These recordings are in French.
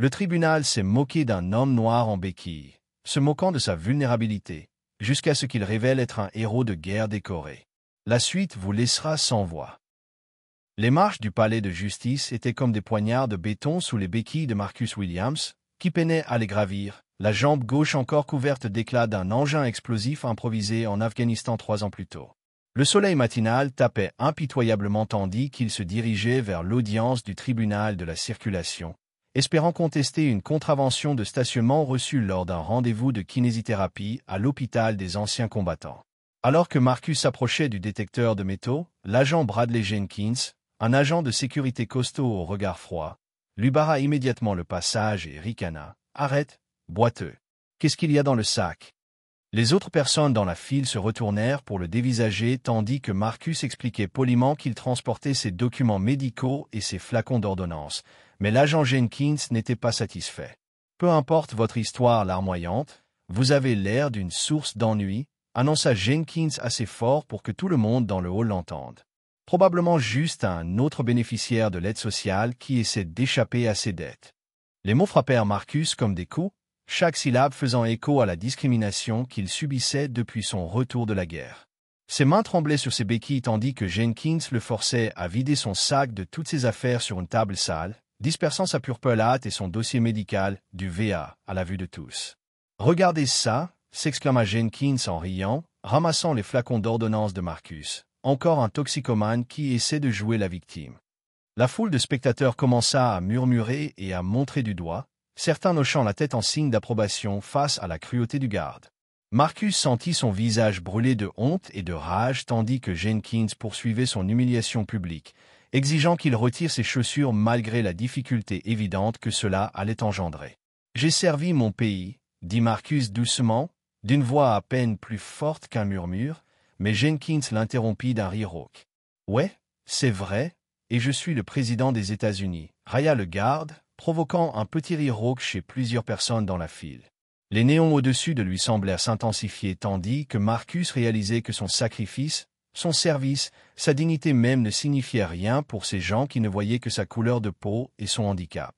Le tribunal s'est moqué d'un homme noir en béquille, se moquant de sa vulnérabilité, jusqu'à ce qu'il révèle être un héros de guerre décoré. La suite vous laissera sans voix. Les marches du palais de justice étaient comme des poignards de béton sous les béquilles de Marcus Williams, qui peinait à les gravir, la jambe gauche encore couverte d'éclats d'un engin explosif improvisé en Afghanistan 3 ans plus tôt. Le soleil matinal tapait impitoyablement tandis qu'il se dirigeait vers l'audience du tribunal de la circulation, espérant contester une contravention de stationnement reçue lors d'un rendez-vous de kinésithérapie à l'hôpital des anciens combattants. Alors que Marcus s'approchait du détecteur de métaux, l'agent Bradley Jenkins, un agent de sécurité costaud au regard froid, lui barra immédiatement le passage et ricana. « Arrête, boiteux. Qu'est-ce qu'il y a dans le sac ?» Les autres personnes dans la file se retournèrent pour le dévisager tandis que Marcus expliquait poliment qu'il transportait ses documents médicaux et ses flacons d'ordonnance, mais l'agent Jenkins n'était pas satisfait. « Peu importe votre histoire larmoyante, vous avez l'air d'une source d'ennui, annonça Jenkins assez fort pour que tout le monde dans le hall l'entende. Probablement juste un autre bénéficiaire de l'aide sociale qui essaie d'échapper à ses dettes. Les mots frappèrent Marcus comme des coups, chaque syllabe faisant écho à la discrimination qu'il subissait depuis son retour de la guerre. Ses mains tremblaient sur ses béquilles tandis que Jenkins le forçait à vider son sac de toutes ses affaires sur une table sale, dispersant sa purpelate et son dossier médical, du VA, à la vue de tous. « Regardez ça !» s'exclama Jenkins en riant, ramassant les flacons d'ordonnance de Marcus. Encore un toxicomane qui essaie de jouer la victime. La foule de spectateurs commença à murmurer et à montrer du doigt, certains hochant la tête en signe d'approbation face à la cruauté du garde. Marcus sentit son visage brûler de honte et de rage tandis que Jenkins poursuivait son humiliation publique, exigeant qu'il retire ses chaussures malgré la difficulté évidente que cela allait engendrer. « J'ai servi mon pays », dit Marcus doucement, d'une voix à peine plus forte qu'un murmure, mais Jenkins l'interrompit d'un rire rauque. « Ouais, c'est vrai, et je suis le président des États-Unis », railla le garde, provoquant un petit rire rauque chez plusieurs personnes dans la file. Les néons au-dessus de lui semblèrent s'intensifier tandis que Marcus réalisait que son sacrifice, son service, sa dignité même ne signifiaient rien pour ces gens qui ne voyaient que sa couleur de peau et son handicap.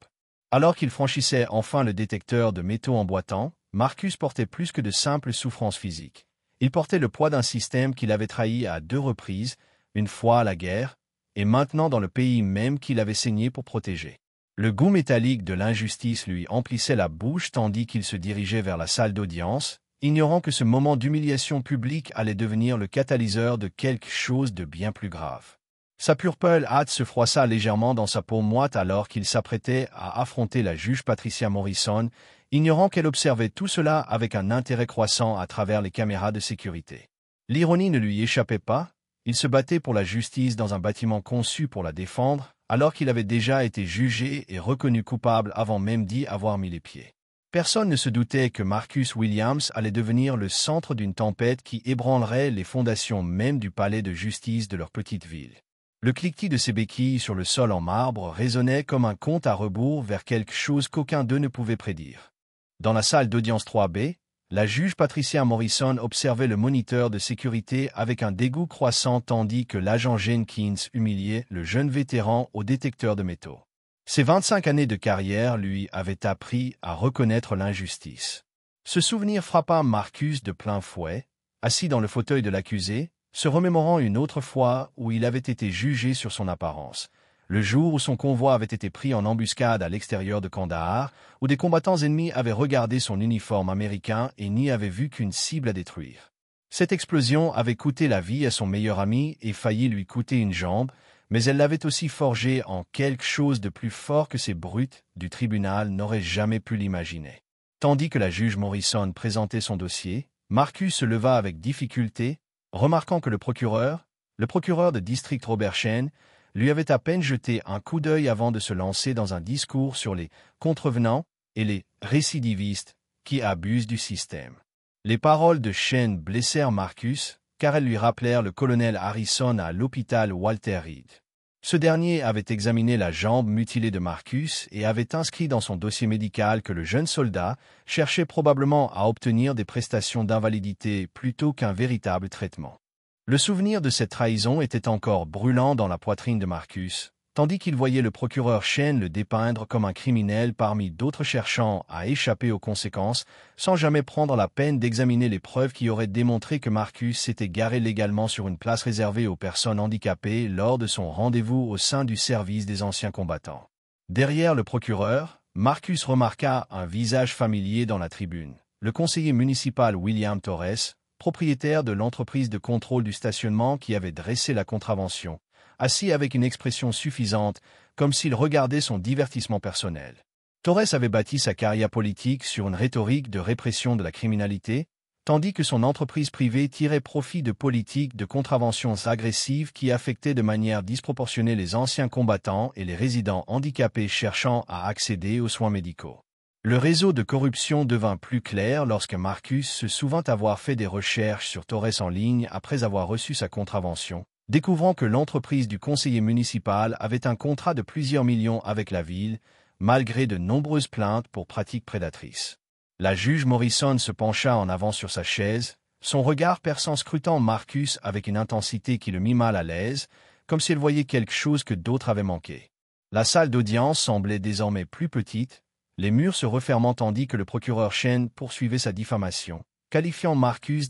Alors qu'il franchissait enfin le détecteur de métaux en boitant, Marcus portait plus que de simples souffrances physiques. Il portait le poids d'un système qu'il avait trahi à 2 reprises, une fois à la guerre, et maintenant dans le pays même qu'il avait saigné pour protéger. Le goût métallique de l'injustice lui emplissait la bouche tandis qu'il se dirigeait vers la salle d'audience, ignorant que ce moment d'humiliation publique allait devenir le catalyseur de quelque chose de bien plus grave. Sa purpelate se froissa légèrement dans sa peau moite alors qu'il s'apprêtait à affronter la juge Patricia Morrison, ignorant qu'elle observait tout cela avec un intérêt croissant à travers les caméras de sécurité. L'ironie ne lui échappait pas, il se battait pour la justice dans un bâtiment conçu pour la défendre, alors qu'il avait déjà été jugé et reconnu coupable avant même d'y avoir mis les pieds. Personne ne se doutait que Marcus Williams allait devenir le centre d'une tempête qui ébranlerait les fondations même du palais de justice de leur petite ville. Le cliquetis de ses béquilles sur le sol en marbre résonnait comme un compte à rebours vers quelque chose qu'aucun d'eux ne pouvait prédire. Dans la salle d'audience 3B, la juge Patricia Morrison observait le moniteur de sécurité avec un dégoût croissant tandis que l'agent Jenkins humiliait le jeune vétéran au détecteur de métaux. Ses 25 années de carrière lui avaient appris à reconnaître l'injustice. Ce souvenir frappa Marcus de plein fouet, assis dans le fauteuil de l'accusé, se remémorant une autre fois où il avait été jugé sur son apparence, le jour où son convoi avait été pris en embuscade à l'extérieur de Kandahar, où des combattants ennemis avaient regardé son uniforme américain et n'y avaient vu qu'une cible à détruire. Cette explosion avait coûté la vie à son meilleur ami et failli lui coûter une jambe, mais elle l'avait aussi forgé en quelque chose de plus fort que ces brutes du tribunal n'auraient jamais pu l'imaginer. Tandis que la juge Morrison présentait son dossier, Marcus se leva avec difficulté, remarquant que le procureur de district Robert Chen, lui avait à peine jeté un coup d'œil avant de se lancer dans un discours sur les contrevenants et les récidivistes qui abusent du système. Les paroles de Chen blessèrent Marcus, car elles lui rappelèrent le colonel Harrison à l'hôpital Walter Reed. Ce dernier avait examiné la jambe mutilée de Marcus et avait inscrit dans son dossier médical que le jeune soldat cherchait probablement à obtenir des prestations d'invalidité plutôt qu'un véritable traitement. Le souvenir de cette trahison était encore brûlant dans la poitrine de Marcus, tandis qu'il voyait le procureur Chen le dépeindre comme un criminel parmi d'autres cherchant à échapper aux conséquences, sans jamais prendre la peine d'examiner les preuves qui auraient démontré que Marcus s'était garé légalement sur une place réservée aux personnes handicapées lors de son rendez-vous au sein du service des anciens combattants. Derrière le procureur, Marcus remarqua un visage familier dans la tribune. Le conseiller municipal William Torres, propriétaire de l'entreprise de contrôle du stationnement qui avait dressé la contravention, assis avec une expression suffisante, comme s'il regardait son divertissement personnel. Torres avait bâti sa carrière politique sur une rhétorique de répression de la criminalité, tandis que son entreprise privée tirait profit de politiques de contraventions agressives qui affectaient de manière disproportionnée les anciens combattants et les résidents handicapés cherchant à accéder aux soins médicaux. Le réseau de corruption devint plus clair lorsque Marcus se souvint avoir fait des recherches sur Torres en ligne après avoir reçu sa contravention, découvrant que l'entreprise du conseiller municipal avait un contrat de plusieurs millions avec la ville, malgré de nombreuses plaintes pour pratiques prédatrices. La juge Morrison se pencha en avant sur sa chaise, son regard perçant scrutant Marcus avec une intensité qui le mit mal à l'aise, comme si elle voyait quelque chose que d'autres avaient manqué. La salle d'audience semblait désormais plus petite, les murs se refermant tandis que le procureur Chen poursuivait sa diffamation, qualifiant Marcus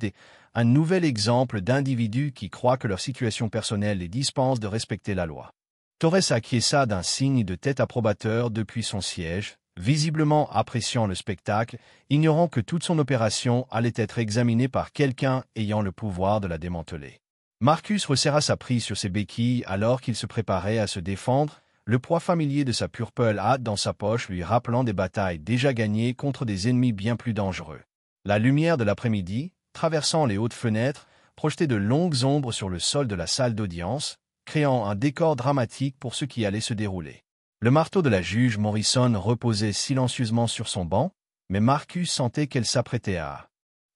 un nouvel exemple d'individus qui croient que leur situation personnelle les dispense de respecter la loi. Torres acquiesça d'un signe de tête approbateur depuis son siège, visiblement appréciant le spectacle, ignorant que toute son opération allait être examinée par quelqu'un ayant le pouvoir de la démanteler. Marcus resserra sa prise sur ses béquilles alors qu'il se préparait à se défendre, le poids familier de sa Purple Hat dans sa poche lui rappelant des batailles déjà gagnées contre des ennemis bien plus dangereux. La lumière de l'après-midi, traversant les hautes fenêtres, projetait de longues ombres sur le sol de la salle d'audience, créant un décor dramatique pour ce qui allait se dérouler. Le marteau de la juge Morrison reposait silencieusement sur son banc, mais Marcus sentait qu'elle s'apprêtait à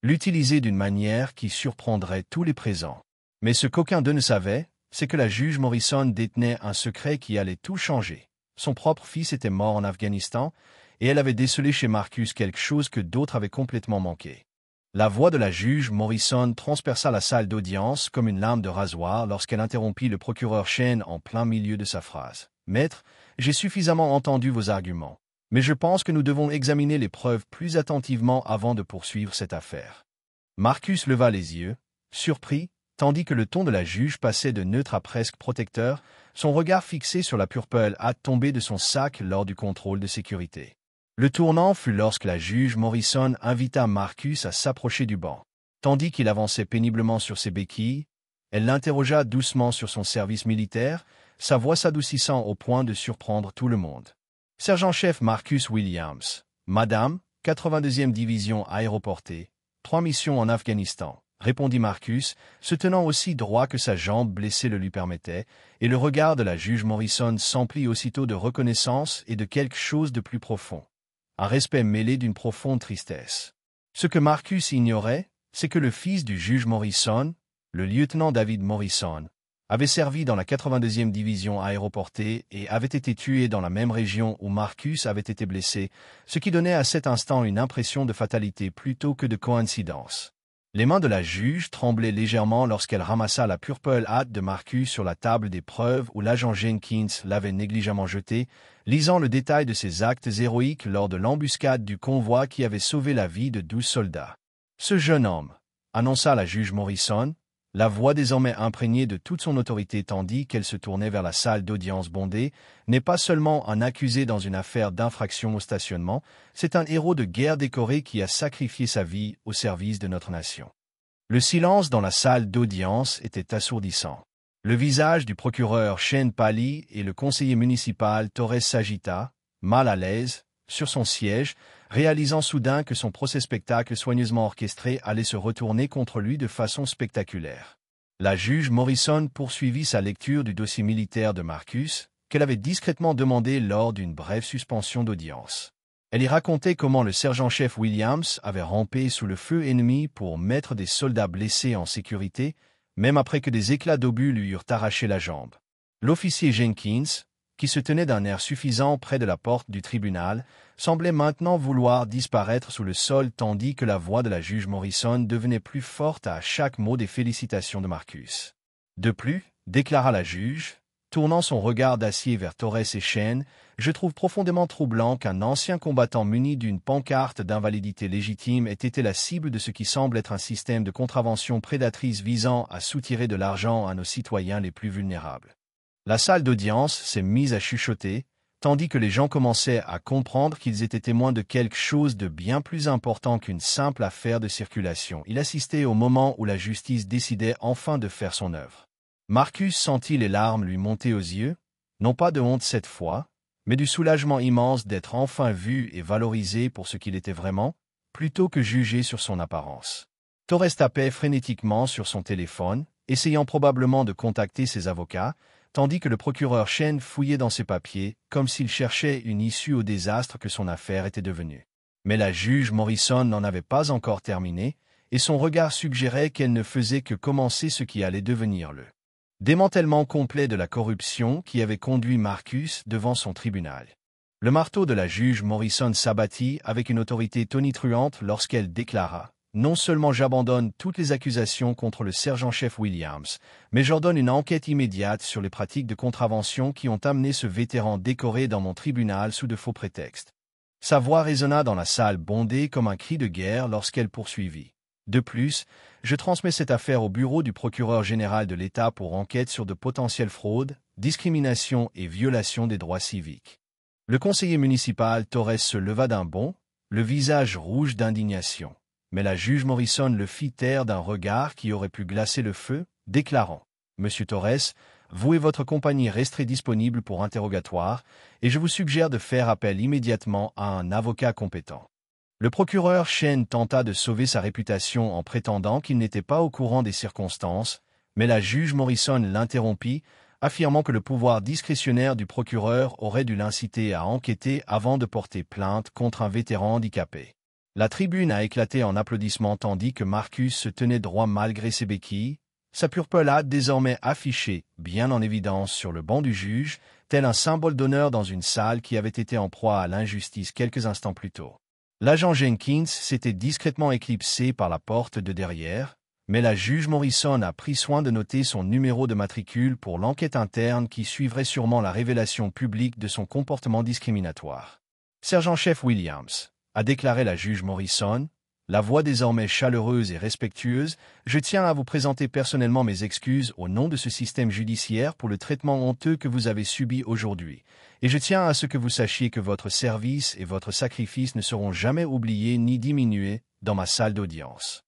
l'utiliser d'une manière qui surprendrait tous les présents. Mais ce qu'aucun d'eux ne savait, c'est que la juge Morrison détenait un secret qui allait tout changer. Son propre fils était mort en Afghanistan, et elle avait décelé chez Marcus quelque chose que d'autres avaient complètement manqué. La voix de la juge Morrison transperça la salle d'audience comme une lame de rasoir lorsqu'elle interrompit le procureur Chen en plein milieu de sa phrase. « Maître, j'ai suffisamment entendu vos arguments, mais je pense que nous devons examiner les preuves plus attentivement avant de poursuivre cette affaire. » Marcus leva les yeux, surpris, tandis que le ton de la juge passait de neutre à presque protecteur, son regard fixé sur la Purple Hat tombée de son sac lors du contrôle de sécurité. Le tournant fut lorsque la juge Morrison invita Marcus à s'approcher du banc. Tandis qu'il avançait péniblement sur ses béquilles, elle l'interrogea doucement sur son service militaire, sa voix s'adoucissant au point de surprendre tout le monde. « Sergent-chef Marcus Williams, Madame, 82e division aéroportée, 3 missions en Afghanistan. » répondit Marcus, se tenant aussi droit que sa jambe blessée le lui permettait, et le regard de la juge Morrison s'emplit aussitôt de reconnaissance et de quelque chose de plus profond. Un respect mêlé d'une profonde tristesse. Ce que Marcus ignorait, c'est que le fils du juge Morrison, le lieutenant David Morrison, avait servi dans la 82e division aéroportée et avait été tué dans la même région où Marcus avait été blessé, ce qui donnait à cet instant une impression de fatalité plutôt que de coïncidence. Les mains de la juge tremblaient légèrement lorsqu'elle ramassa la Purple Hat de Marcus sur la table des preuves où l'agent Jenkins l'avait négligemment jeté, lisant le détail de ses actes héroïques lors de l'embuscade du convoi qui avait sauvé la vie de 12 soldats. « Ce jeune homme, » annonça la juge Morrison, la voix désormais imprégnée de toute son autorité tandis qu'elle se tournait vers la salle d'audience bondée, n'est pas seulement un accusé dans une affaire d'infraction au stationnement, c'est un héros de guerre décoré qui a sacrifié sa vie au service de notre nation. Le silence dans la salle d'audience était assourdissant. Le visage du procureur Chen pâlit et le conseiller municipal Torres s'agita, mal à l'aise, sur son siège, réalisant soudain que son procès-spectacle soigneusement orchestré allait se retourner contre lui de façon spectaculaire. La juge Morrison poursuivit sa lecture du dossier militaire de Marcus, qu'elle avait discrètement demandé lors d'une brève suspension d'audience. Elle y racontait comment le sergent-chef Williams avait rampé sous le feu ennemi pour mettre des soldats blessés en sécurité, même après que des éclats d'obus lui eurent arraché la jambe. L'officier Jenkins, qui se tenait d'un air suffisant près de la porte du tribunal, semblait maintenant vouloir disparaître sous le sol tandis que la voix de la juge Morrison devenait plus forte à chaque mot des félicitations de Marcus. De plus, déclara la juge, tournant son regard d'acier vers Torres et Chen, je trouve profondément troublant qu'un ancien combattant muni d'une pancarte d'invalidité légitime ait été la cible de ce qui semble être un système de contravention prédatrice visant à soutirer de l'argent à nos citoyens les plus vulnérables. La salle d'audience s'est mise à chuchoter, tandis que les gens commençaient à comprendre qu'ils étaient témoins de quelque chose de bien plus important qu'une simple affaire de circulation. Il assistait au moment où la justice décidait enfin de faire son œuvre. Marcus sentit les larmes lui monter aux yeux, non pas de honte cette fois, mais du soulagement immense d'être enfin vu et valorisé pour ce qu'il était vraiment, plutôt que jugé sur son apparence. Torres tapait frénétiquement sur son téléphone, essayant probablement de contacter ses avocats, tandis que le procureur Chen fouillait dans ses papiers, comme s'il cherchait une issue au désastre que son affaire était devenue. Mais la juge Morrison n'en avait pas encore terminé, et son regard suggérait qu'elle ne faisait que commencer ce qui allait devenir le démantèlement complet de la corruption qui avait conduit Marcus devant son tribunal. Le marteau de la juge Morrison s'abattit avec une autorité tonitruante lorsqu'elle déclara « Non seulement j'abandonne toutes les accusations contre le sergent-chef Williams, mais j'ordonne une enquête immédiate sur les pratiques de contravention qui ont amené ce vétéran décoré dans mon tribunal sous de faux prétextes. » Sa voix résonna dans la salle bondée comme un cri de guerre lorsqu'elle poursuivit. De plus, je transmets cette affaire au bureau du procureur général de l'État pour enquête sur de potentielles fraudes, discriminations et violations des droits civiques. Le conseiller municipal Torres se leva d'un bond, le visage rouge d'indignation. Mais la juge Morrison le fit taire d'un regard qui aurait pu glacer le feu, déclarant « Monsieur Torres, vous et votre compagnie resterez disponibles pour interrogatoire, et je vous suggère de faire appel immédiatement à un avocat compétent. » Le procureur Chen tenta de sauver sa réputation en prétendant qu'il n'était pas au courant des circonstances, mais la juge Morrison l'interrompit, affirmant que le pouvoir discrétionnaire du procureur aurait dû l'inciter à enquêter avant de porter plainte contre un vétéran handicapé. La tribune a éclaté en applaudissements tandis que Marcus se tenait droit malgré ses béquilles, sa purpelade désormais affichée, bien en évidence sur le banc du juge, tel un symbole d'honneur dans une salle qui avait été en proie à l'injustice quelques instants plus tôt. L'agent Jenkins s'était discrètement éclipsé par la porte de derrière, mais la juge Morrison a pris soin de noter son numéro de matricule pour l'enquête interne qui suivrait sûrement la révélation publique de son comportement discriminatoire. « Sergent-chef Williams », a déclaré la juge Morrison, la voix désormais chaleureuse et respectueuse, « Je tiens à vous présenter personnellement mes excuses au nom de ce système judiciaire pour le traitement honteux que vous avez subi aujourd'hui. Et je tiens à ce que vous sachiez que votre service et votre sacrifice ne seront jamais oubliés ni diminués dans ma salle d'audience. »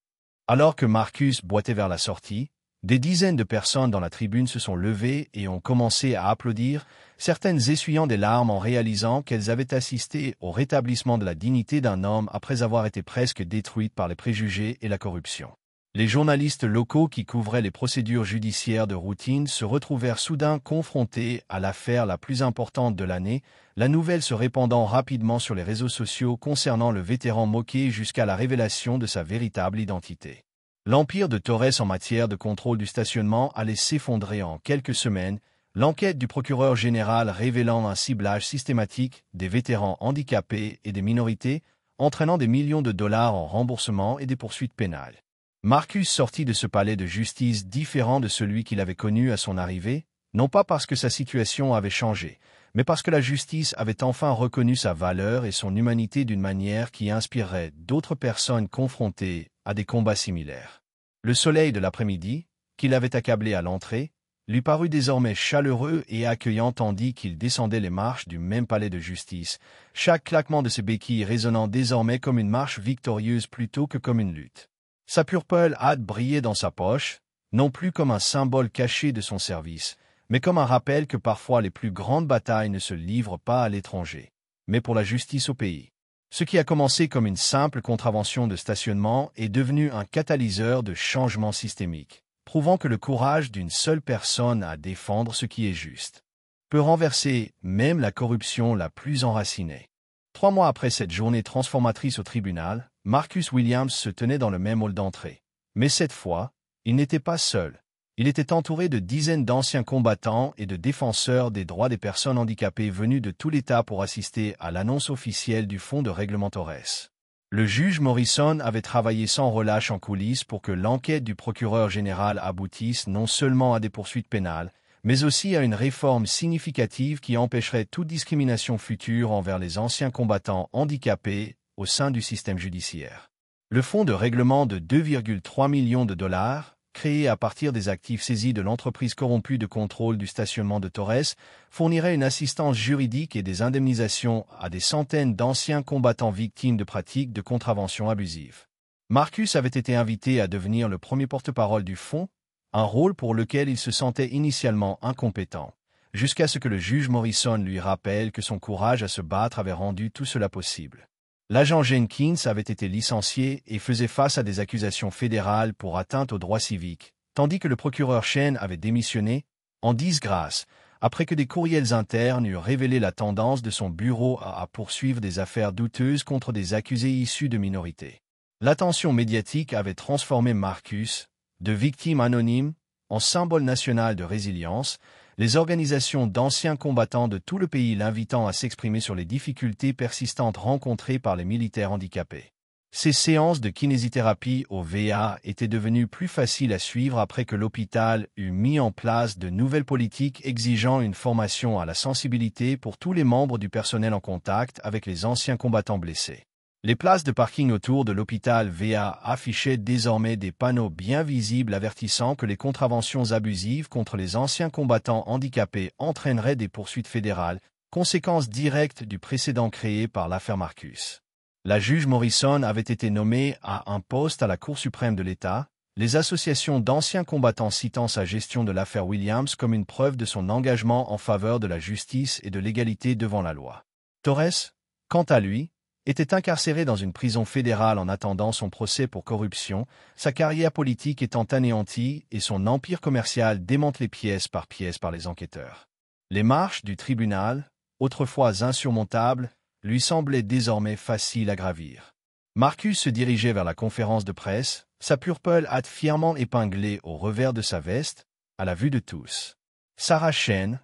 Alors que Marcus boitait vers la sortie, des dizaines de personnes dans la tribune se sont levées et ont commencé à applaudir, certaines essuyant des larmes en réalisant qu'elles avaient assisté au rétablissement de la dignité d'un homme après avoir été presque détruite par les préjugés et la corruption. Les journalistes locaux qui couvraient les procédures judiciaires de routine se retrouvèrent soudain confrontés à l'affaire la plus importante de l'année, la nouvelle se répandant rapidement sur les réseaux sociaux concernant le vétéran moqué jusqu'à la révélation de sa véritable identité. L'empire de Torres en matière de contrôle du stationnement allait s'effondrer en quelques semaines, l'enquête du procureur général révélant un ciblage systématique des vétérans handicapés et des minorités, entraînant des millions de dollars en remboursement et des poursuites pénales. Marcus sortit de ce palais de justice différent de celui qu'il avait connu à son arrivée, non pas parce que sa situation avait changé, mais parce que la justice avait enfin reconnu sa valeur et son humanité d'une manière qui inspirerait d'autres personnes confrontées à des combats similaires. Le soleil de l'après-midi, qui l'avait accablé à l'entrée, lui parut désormais chaleureux et accueillant tandis qu'il descendait les marches du même palais de justice, chaque claquement de ses béquilles résonnant désormais comme une marche victorieuse plutôt que comme une lutte. Sa purple hâte brillait dans sa poche, non plus comme un symbole caché de son service, mais comme un rappel que parfois les plus grandes batailles ne se livrent pas à l'étranger, mais pour la justice au pays. Ce qui a commencé comme une simple contravention de stationnement est devenu un catalyseur de changement systémique, prouvant que le courage d'une seule personne à défendre ce qui est juste peut renverser même la corruption la plus enracinée. 3 mois après cette journée transformatrice au tribunal, Marcus Williams se tenait dans le même hall d'entrée. Mais cette fois, il n'était pas seul. Il était entouré de dizaines d'anciens combattants et de défenseurs des droits des personnes handicapées venus de tout l'État pour assister à l'annonce officielle du fonds de règlement Torres. Le juge Morrison avait travaillé sans relâche en coulisses pour que l'enquête du procureur général aboutisse non seulement à des poursuites pénales, mais aussi à une réforme significative qui empêcherait toute discrimination future envers les anciens combattants handicapés au sein du système judiciaire. Le fonds de règlement de 2,3 millions de dollars, créé à partir des actifs saisis de l'entreprise corrompue de contrôle du stationnement de Torres, fournirait une assistance juridique et des indemnisations à des centaines d'anciens combattants victimes de pratiques de contraventions abusives. Marcus avait été invité à devenir le premier porte-parole du fonds, un rôle pour lequel il se sentait initialement incompétent, jusqu'à ce que le juge Morrison lui rappelle que son courage à se battre avait rendu tout cela possible. L'agent Jenkins avait été licencié et faisait face à des accusations fédérales pour atteinte aux droits civiques, tandis que le procureur Chen avait démissionné, en disgrâce, après que des courriels internes eurent révélé la tendance de son bureau à poursuivre des affaires douteuses contre des accusés issus de minorités. L'attention médiatique avait transformé Marcus, de victime anonyme, en symbole national de résilience, les organisations d'anciens combattants de tout le pays l'invitant à s'exprimer sur les difficultés persistantes rencontrées par les militaires handicapés. Ces séances de kinésithérapie au VA étaient devenues plus faciles à suivre après que l'hôpital eut mis en place de nouvelles politiques exigeant une formation à la sensibilité pour tous les membres du personnel en contact avec les anciens combattants blessés. Les places de parking autour de l'hôpital VA affichaient désormais des panneaux bien visibles avertissant que les contraventions abusives contre les anciens combattants handicapés entraîneraient des poursuites fédérales, conséquence directe du précédent créé par l'affaire Marcus. La juge Morrison avait été nommée à un poste à la Cour suprême de l'État, les associations d'anciens combattants citant sa gestion de l'affaire Williams comme une preuve de son engagement en faveur de la justice et de l'égalité devant la loi. Torres, quant à lui, était incarcéré dans une prison fédérale en attendant son procès pour corruption, sa carrière politique étant anéantie et son empire commercial démantelé pièce par les enquêteurs. Les marches du tribunal, autrefois insurmontables, lui semblaient désormais faciles à gravir. Marcus se dirigeait vers la conférence de presse, sa purple hâte fièrement épinglée au revers de sa veste, à la vue de tous. Sarah Chen,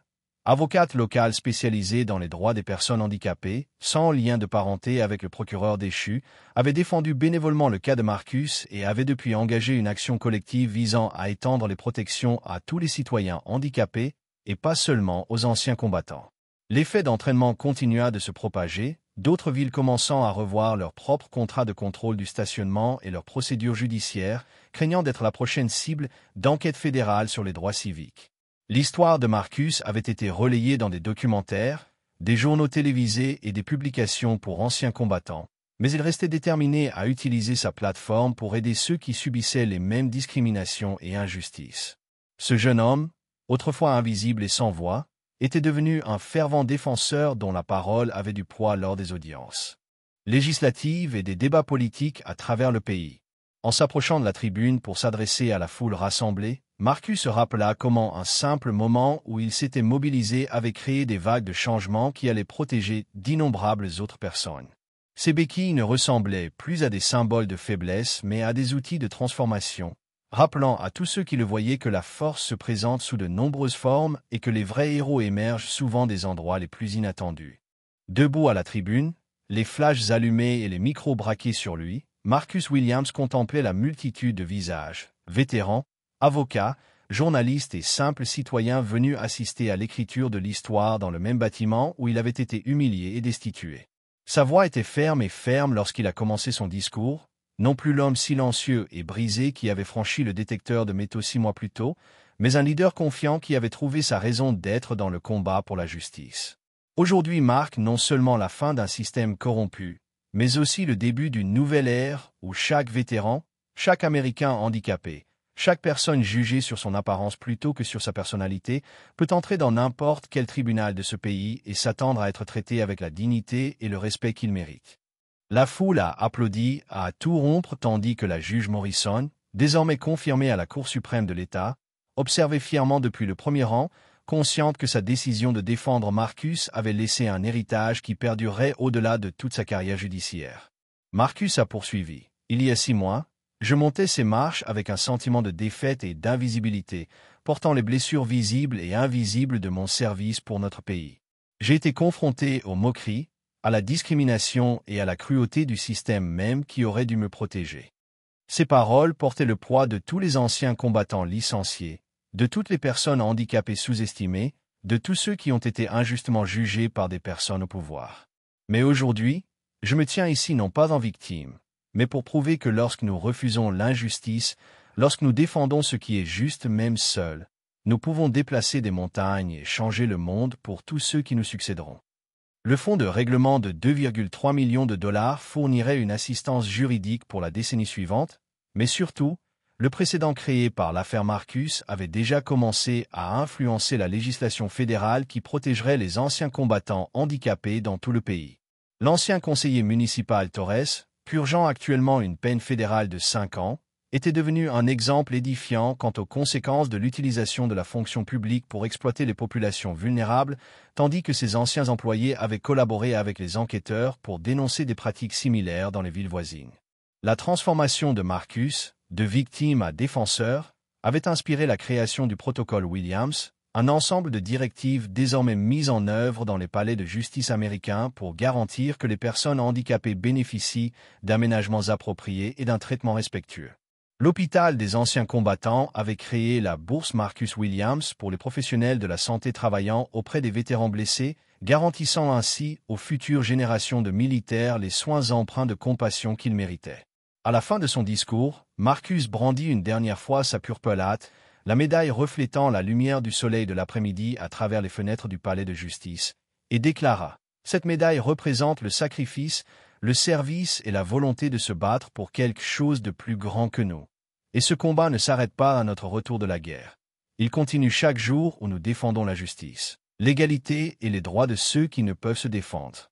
avocate locale spécialisée dans les droits des personnes handicapées, sans lien de parenté avec le procureur déchu, avait défendu bénévolement le cas de Marcus et avait depuis engagé une action collective visant à étendre les protections à tous les citoyens handicapés et pas seulement aux anciens combattants. L'effet d'entraînement continua de se propager, d'autres villes commençant à revoir leurs propres contrats de contrôle du stationnement et leurs procédures judiciaires, craignant d'être la prochaine cible d'enquêtes fédérales sur les droits civiques. L'histoire de Marcus avait été relayée dans des documentaires, des journaux télévisés et des publications pour anciens combattants, mais il restait déterminé à utiliser sa plateforme pour aider ceux qui subissaient les mêmes discriminations et injustices. Ce jeune homme, autrefois invisible et sans voix, était devenu un fervent défenseur dont la parole avait du poids lors des audiences législatives et des débats politiques à travers le pays. En s'approchant de la tribune pour s'adresser à la foule rassemblée, Marcus se rappela comment un simple moment où il s'était mobilisé avait créé des vagues de changements qui allaient protéger d'innombrables autres personnes. Ces béquilles ne ressemblaient plus à des symboles de faiblesse mais à des outils de transformation, rappelant à tous ceux qui le voyaient que la force se présente sous de nombreuses formes et que les vrais héros émergent souvent des endroits les plus inattendus. Debout à la tribune, les flashs allumés et les micros braqués sur lui, Marcus Williams contemplait la multitude de visages, vétérans, avocats, journalistes et simples citoyens venus assister à l'écriture de l'histoire dans le même bâtiment où il avait été humilié et destitué. Sa voix était ferme lorsqu'il a commencé son discours, non plus l'homme silencieux et brisé qui avait franchi le détecteur de métaux 6 mois plus tôt, mais un leader confiant qui avait trouvé sa raison d'être dans le combat pour la justice. Aujourd'hui marque non seulement la fin d'un système corrompu, mais aussi le début d'une nouvelle ère où chaque vétéran, chaque Américain handicapé, chaque personne jugée sur son apparence plutôt que sur sa personnalité peut entrer dans n'importe quel tribunal de ce pays et s'attendre à être traité avec la dignité et le respect qu'il mérite. La foule a applaudi à tout rompre tandis que la juge Morrison, désormais confirmée à la Cour suprême de l'État, observait fièrement depuis le premier rang, consciente que sa décision de défendre Marcus avait laissé un héritage qui perdurerait au-delà de toute sa carrière judiciaire. Marcus a poursuivi. Il y a 6 mois, je montais ces marches avec un sentiment de défaite et d'invisibilité, portant les blessures visibles et invisibles de mon service pour notre pays. J'ai été confronté aux moqueries, à la discrimination et à la cruauté du système même qui aurait dû me protéger. Ces paroles portaient le poids de tous les anciens combattants licenciés, de toutes les personnes handicapées sous-estimées, de tous ceux qui ont été injustement jugés par des personnes au pouvoir. Mais aujourd'hui, je me tiens ici non pas en victime, mais pour prouver que lorsque nous refusons l'injustice, lorsque nous défendons ce qui est juste même seul, nous pouvons déplacer des montagnes et changer le monde pour tous ceux qui nous succéderont. Le fonds de règlement de 2,3 millions de dollars fournirait une assistance juridique pour la décennie suivante, mais surtout, le précédent créé par l'affaire Marcus avait déjà commencé à influencer la législation fédérale qui protégerait les anciens combattants handicapés dans tout le pays. L'ancien conseiller municipal Torres, purgeant actuellement une peine fédérale de 5 ans, était devenu un exemple édifiant quant aux conséquences de l'utilisation de la fonction publique pour exploiter les populations vulnérables, tandis que ses anciens employés avaient collaboré avec les enquêteurs pour dénoncer des pratiques similaires dans les villes voisines. La transformation de Marcus, de victime à défenseur, avait inspiré la création du protocole Williams, un ensemble de directives désormais mises en œuvre dans les palais de justice américains pour garantir que les personnes handicapées bénéficient d'aménagements appropriés et d'un traitement respectueux. L'hôpital des anciens combattants avait créé la bourse Marcus Williams pour les professionnels de la santé travaillant auprès des vétérans blessés, garantissant ainsi aux futures générations de militaires les soins empreints de compassion qu'ils méritaient. À la fin de son discours, Marcus brandit une dernière fois sa purple hat, la médaille reflétant la lumière du soleil de l'après-midi à travers les fenêtres du palais de justice, et déclara « Cette médaille représente le sacrifice, le service et la volonté de se battre pour quelque chose de plus grand que nous. Et ce combat ne s'arrête pas à notre retour de la guerre. Il continue chaque jour où nous défendons la justice, l'égalité et les droits de ceux qui ne peuvent se défendre. »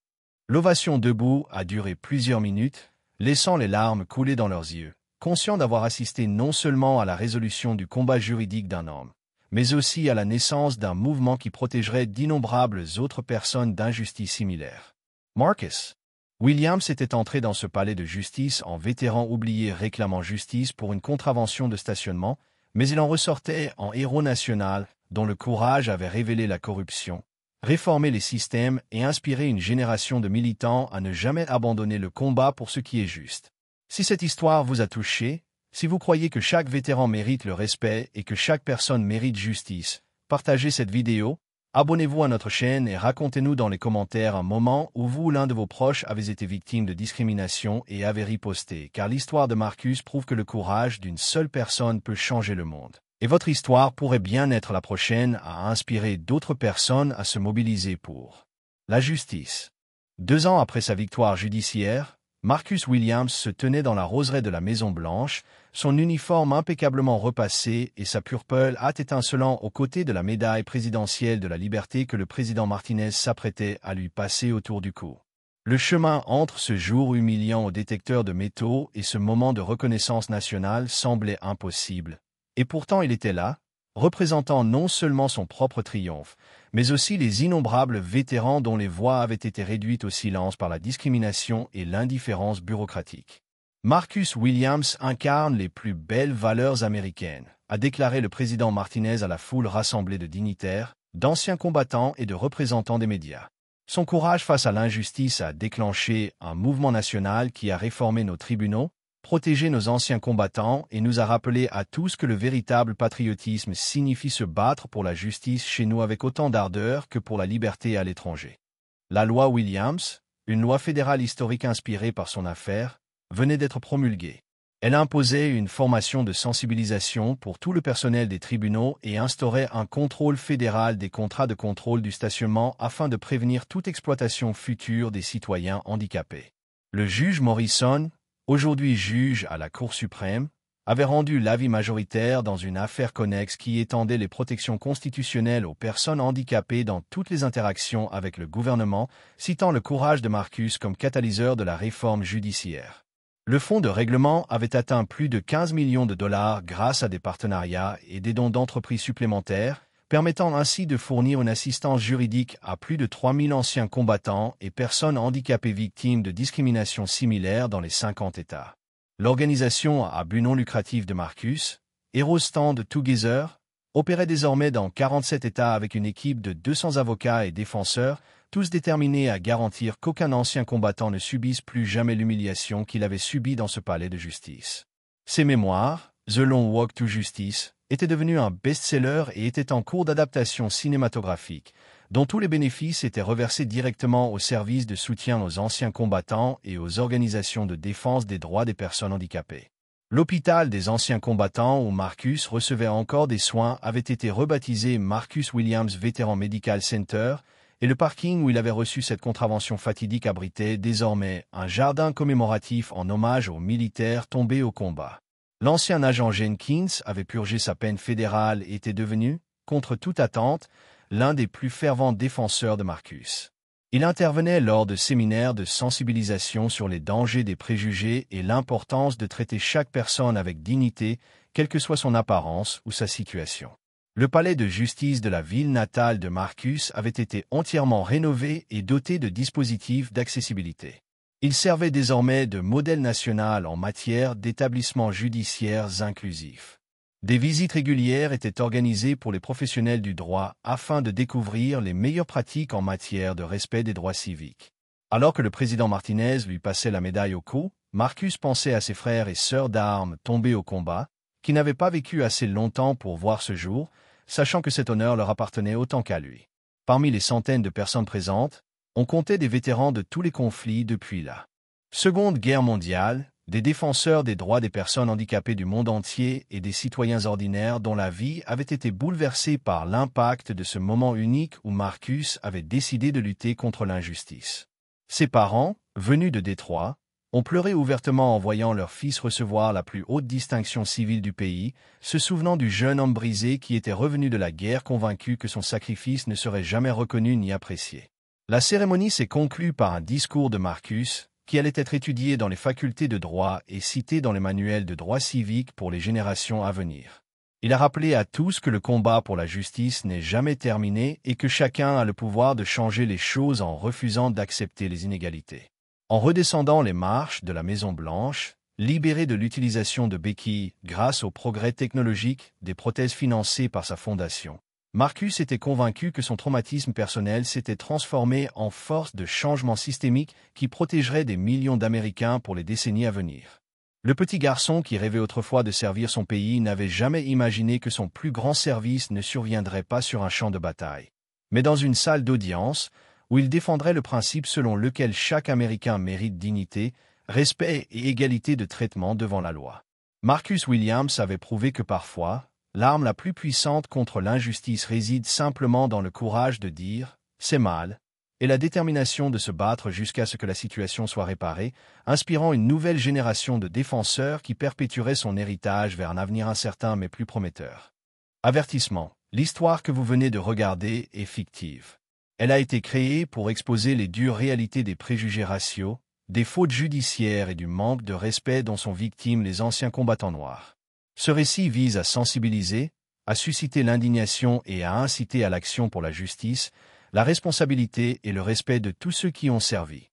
L'ovation debout a duré plusieurs minutes, laissant les larmes couler dans leurs yeux, conscients d'avoir assisté non seulement à la résolution du combat juridique d'un homme, mais aussi à la naissance d'un mouvement qui protégerait d'innombrables autres personnes d'injustices similaires. Marcus Williams était entré dans ce palais de justice en vétéran oublié réclamant justice pour une contravention de stationnement, mais il en ressortait en héros national dont le courage avait révélé la corruption, réformé les systèmes et inspiré une génération de militants à ne jamais abandonner le combat pour ce qui est juste. Si cette histoire vous a touché, si vous croyez que chaque vétéran mérite le respect et que chaque personne mérite justice, partagez cette vidéo, abonnez-vous à notre chaîne et racontez-nous dans les commentaires un moment où vous ou l'un de vos proches avez été victime de discrimination et avez riposté, car l'histoire de Marcus prouve que le courage d'une seule personne peut changer le monde. Et votre histoire pourrait bien être la prochaine à inspirer d'autres personnes à se mobiliser pour la justice. 2 ans après sa victoire judiciaire, Marcus Williams se tenait dans la roseraie de la Maison-Blanche, son uniforme impeccablement repassé et sa purple hat étincelant aux côtés de la médaille présidentielle de la liberté que le président Martinez s'apprêtait à lui passer autour du cou. Le chemin entre ce jour humiliant au détecteur de métaux et ce moment de reconnaissance nationale semblait impossible. Et pourtant il était là, représentant non seulement son propre triomphe, mais aussi les innombrables vétérans dont les voix avaient été réduites au silence par la discrimination et l'indifférence bureaucratique. Marcus Williams incarne les plus belles valeurs américaines, a déclaré le président Martinez à la foule rassemblée de dignitaires, d'anciens combattants et de représentants des médias. Son courage face à l'injustice a déclenché un mouvement national qui a réformé nos tribunaux, protégé nos anciens combattants et nous a rappelé à tous que le véritable patriotisme signifie se battre pour la justice chez nous avec autant d'ardeur que pour la liberté à l'étranger. La loi Williams, une loi fédérale historique inspirée par son affaire, venait d'être promulguée. Elle imposait une formation de sensibilisation pour tout le personnel des tribunaux et instaurait un contrôle fédéral des contrats de contrôle du stationnement afin de prévenir toute exploitation future des citoyens handicapés. Le juge Morrison, aujourd'hui juge à la Cour suprême, avait rendu l'avis majoritaire dans une affaire connexe qui étendait les protections constitutionnelles aux personnes handicapées dans toutes les interactions avec le gouvernement, citant le courage de Marcus comme catalyseur de la réforme judiciaire. Le fonds de règlement avait atteint plus de 15 millions de dollars grâce à des partenariats et des dons d'entreprises supplémentaires, permettant ainsi de fournir une assistance juridique à plus de 3000 anciens combattants et personnes handicapées victimes de discriminations similaires dans les 50 États. L'organisation à but non lucratif de Marcus, Heroes Stand Together, opérait désormais dans 47 États avec une équipe de 200 avocats et défenseurs, tous déterminés à garantir qu'aucun ancien combattant ne subisse plus jamais l'humiliation qu'il avait subie dans ce palais de justice. Ses mémoires, The Long Walk to Justice, était devenu un best-seller et était en cours d'adaptation cinématographique, dont tous les bénéfices étaient reversés directement au service de soutien aux anciens combattants et aux organisations de défense des droits des personnes handicapées. L'hôpital des anciens combattants où Marcus recevait encore des soins avait été rebaptisé Marcus Williams Veteran Medical Center, et le parking où il avait reçu cette contravention fatidique abritait désormais un jardin commémoratif en hommage aux militaires tombés au combat. L'ancien agent Jenkins avait purgé sa peine fédérale et était devenu, contre toute attente, l'un des plus fervents défenseurs de Marcus. Il intervenait lors de séminaires de sensibilisation sur les dangers des préjugés et l'importance de traiter chaque personne avec dignité, quelle que soit son apparence ou sa situation. Le palais de justice de la ville natale de Marcus avait été entièrement rénové et doté de dispositifs d'accessibilité. Il servait désormais de modèle national en matière d'établissements judiciaires inclusifs. Des visites régulières étaient organisées pour les professionnels du droit afin de découvrir les meilleures pratiques en matière de respect des droits civiques. Alors que le président Martinez lui passait la médaille au cou, Marcus pensait à ses frères et sœurs d'armes tombés au combat, qui n'avaient pas vécu assez longtemps pour voir ce jour, sachant que cet honneur leur appartenait autant qu'à lui. Parmi les centaines de personnes présentes, on comptait des vétérans de tous les conflits depuis la Seconde Guerre mondiale, des défenseurs des droits des personnes handicapées du monde entier et des citoyens ordinaires dont la vie avait été bouleversée par l'impact de ce moment unique où Marcus avait décidé de lutter contre l'injustice. Ses parents, venus de Détroit, ont pleuré ouvertement en voyant leur fils recevoir la plus haute distinction civile du pays, se souvenant du jeune homme brisé qui était revenu de la guerre convaincu que son sacrifice ne serait jamais reconnu ni apprécié. La cérémonie s'est conclue par un discours de Marcus, qui allait être étudié dans les facultés de droit et cité dans les manuels de droit civique pour les générations à venir. Il a rappelé à tous que le combat pour la justice n'est jamais terminé et que chacun a le pouvoir de changer les choses en refusant d'accepter les inégalités. En redescendant les marches de la Maison-Blanche, libéré de l'utilisation de béquilles grâce au progrès technologique des prothèses financées par sa fondation, Marcus était convaincu que son traumatisme personnel s'était transformé en force de changement systémique qui protégerait des millions d'Américains pour les décennies à venir. Le petit garçon qui rêvait autrefois de servir son pays n'avait jamais imaginé que son plus grand service ne surviendrait pas sur un champ de bataille, mais dans une salle d'audience où il défendrait le principe selon lequel chaque Américain mérite dignité, respect et égalité de traitement devant la loi. Marcus Williams avait prouvé que parfois, l'arme la plus puissante contre l'injustice réside simplement dans le courage de dire « c'est mal » et la détermination de se battre jusqu'à ce que la situation soit réparée, inspirant une nouvelle génération de défenseurs qui perpétuerait son héritage vers un avenir incertain mais plus prometteur. Avertissement. L'histoire que vous venez de regarder est fictive. Elle a été créée pour exposer les dures réalités des préjugés raciaux, des fautes judiciaires et du manque de respect dont sont victimes les anciens combattants noirs. Ce récit vise à sensibiliser, à susciter l'indignation et à inciter à l'action pour la justice, la responsabilité et le respect de tous ceux qui ont servi.